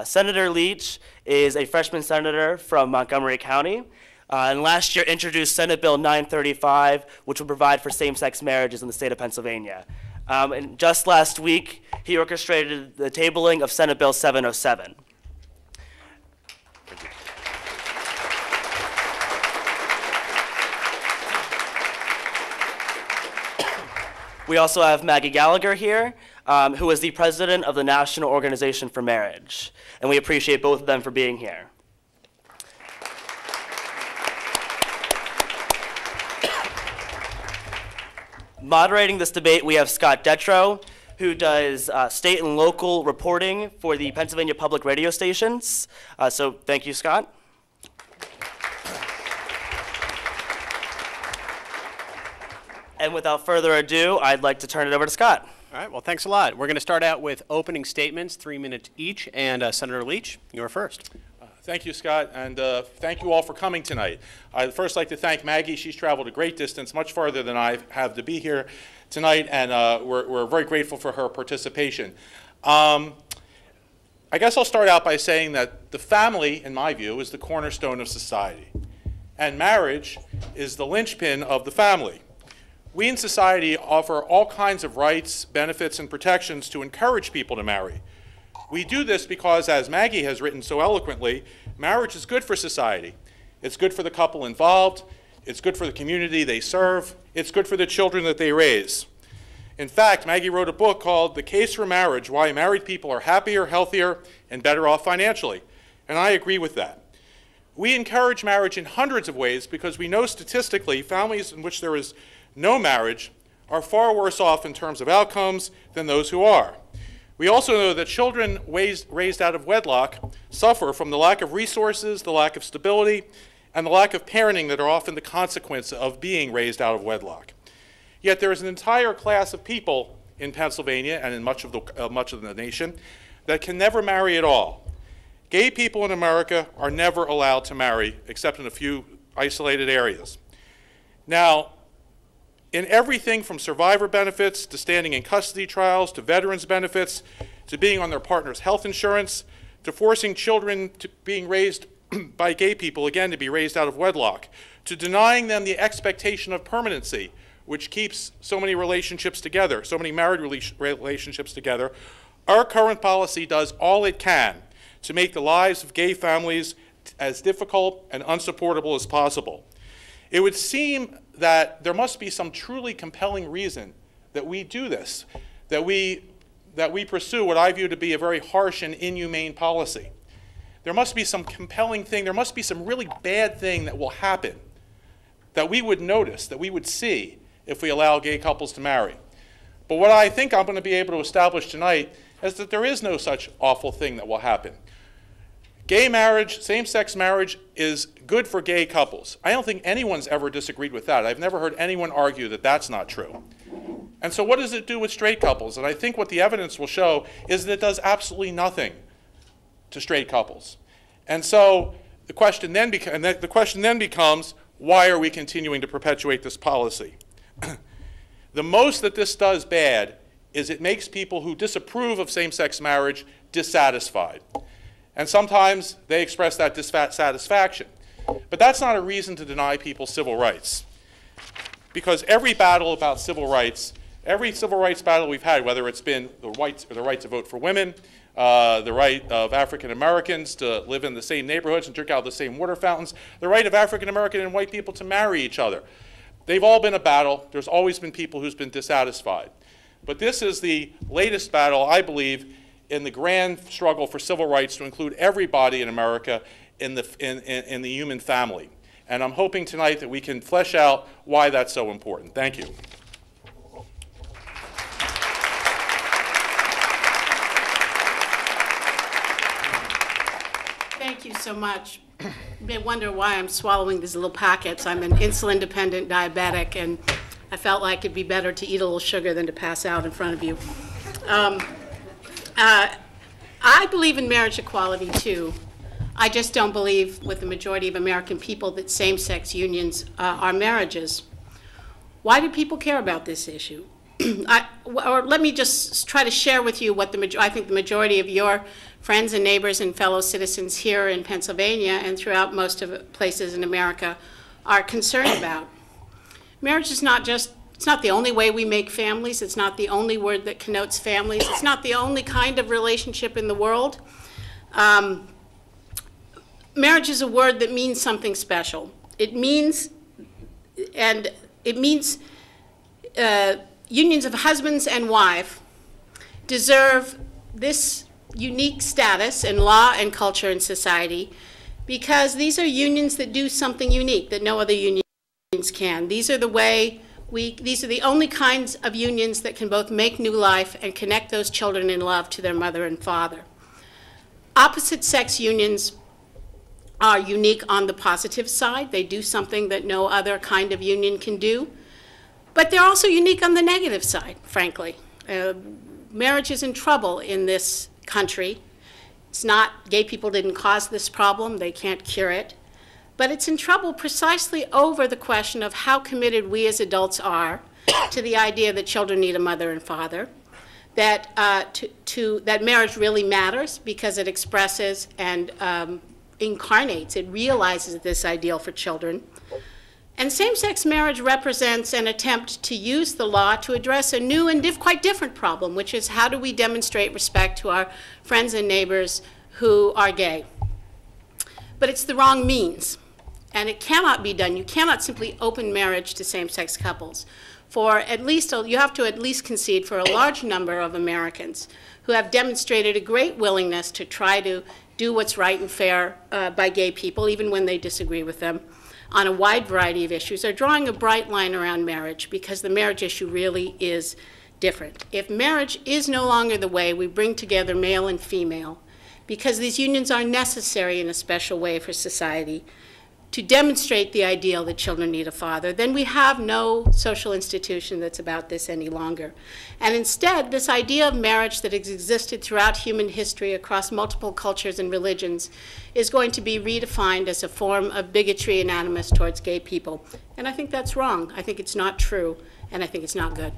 Senator Leach is a freshman senator from Montgomery County, and last year introduced Senate Bill 935, which would provide for same-sex marriages in the state of Pennsylvania. And just last week, he orchestrated the tabling of Senate Bill 707. We also have Maggie Gallagher here, who is the president of the National Organization for Marriage. And we appreciate both of them for being here. Moderating this debate, we have Scott Detrow, who does state and local reporting for the Pennsylvania Public Radio stations. So thank you, Scott. And without further ado, I'd like to turn it over to Scott. All right, well, thanks a lot. We're going to start out with opening statements, 3 minutes each. And Senator Leach, you're first. Thank you, Scott, and thank you all for coming tonight. I'd first like to thank Maggie. She's traveled a great distance, much farther than I have to be here tonight, and we're very grateful for her participation. I guess I'll start out by saying that the family, in my view, is the cornerstone of society, and marriage is the linchpin of the family. We in society offer all kinds of rights, benefits, and protections to encourage people to marry. We do this because, as Maggie has written so eloquently, marriage is good for society. It's good for the couple involved. It's good for the community they serve. It's good for the children that they raise. In fact, Maggie wrote a book called The Case for Marriage: Why Married People Are Happier, Healthier, and Better Off Financially. And I agree with that. We encourage marriage in hundreds of ways because we know statistically families in which there is no marriage are far worse off in terms of outcomes than those who are. We also know that children raised out of wedlock suffer from the lack of resources, the lack of stability, and the lack of parenting that are often the consequence of being raised out of wedlock. Yet there is an entire class of people in Pennsylvania and in much of the nation that can never marry at all. Gay people in America are never allowed to marry except in a few isolated areas. Now, in everything from survivor benefits to standing in custody trials to veterans benefits to being on their partner's health insurance to forcing children to being raised by gay people, again, to be raised out of wedlock, to denying them the expectation of permanency, which keeps so many relationships together, so many married relationships together, our current policy does all it can to make the lives of gay families as difficult and unsupportable as possible. It would seem that there must be some truly compelling reason that we do this, that we pursue what I view to be a very harsh and inhumane policy. There must be some compelling thing, there must be some really bad thing that will happen that we would notice, that we would see if we allow gay couples to marry. But what I think I'm going to be able to establish tonight is that there is no such awful thing that will happen. Gay marriage, same-sex marriage, is good for gay couples. I don't think anyone's ever disagreed with that. I've never heard anyone argue that that's not true. And so what does it do with straight couples? And I think what the evidence will show is that it does absolutely nothing to straight couples. And so the question then becomes, why are we continuing to perpetuate this policy? The most that this does bad is it makes people who disapprove of same-sex marriage dissatisfied. And sometimes they express that dissatisfaction. But that's not a reason to deny people civil rights. Because every battle about civil rights, every civil rights battle we've had, whether it's been the right to vote for women, the right of African Americans to live in the same neighborhoods and drink out of the same water fountains, the right of African American and white people to marry each other. They've all been a battle. There's always been people who's been dissatisfied. But this is the latest battle, I believe, in the grand struggle for civil rights to include everybody in America in the human family. And I'm hoping tonight that we can flesh out why that's so important. Thank you. Thank you so much. You may wonder why I'm swallowing these little packets. I'm an insulin-dependent diabetic, and I felt like it'd be better to eat a little sugar than to pass out in front of you. I believe in marriage equality, too. I just don't believe, with the majority of American people, that same-sex unions are marriages. Why do people care about this issue? or let me just try to share with you what I think the majority of your friends and neighbors and fellow citizens here in Pennsylvania and throughout most of the places in America are concerned about. Marriage is not just, it's not the only way we make families. It's not the only word that connotes families. It's not the only kind of relationship in the world. Marriage is a word that means something special. It means unions of husbands and wife deserve this unique status in law and culture and society because these are unions that do something unique that no other unions can. These are the only kinds of unions that can both make new life and connect those children in love to their mother and father. Opposite sex unions are unique on the positive side. They do something that no other kind of union can do. But they're also unique on the negative side, frankly. Marriage is in trouble in this country. It's not, gay people didn't cause this problem, they can't cure it. But it's in trouble precisely over the question of how committed we as adults are to the idea that children need a mother and father, that, that marriage really matters because it expresses and incarnates, it realizes this ideal for children. And same-sex marriage represents an attempt to use the law to address a new and quite different problem, which is how do we demonstrate respect to our friends and neighbors who are gay. But it's the wrong means, and it cannot be done. You cannot simply open marriage to same-sex couples. For at least, you have to at least concede for a large number of Americans who have demonstrated a great willingness to try to do what's right and fair by gay people, even when they disagree with them, on a wide variety of issues, are drawing a bright line around marriage because the marriage issue really is different. If marriage is no longer the way we bring together male and female, because these unions are necessary in a special way for society, to demonstrate the ideal that children need a father, then we have no social institution that's about this any longer. And instead, this idea of marriage that has existed throughout human history across multiple cultures and religions is going to be redefined as a form of bigotry and animus towards gay people. And I think that's wrong. I think it's not true, and I think it's not good.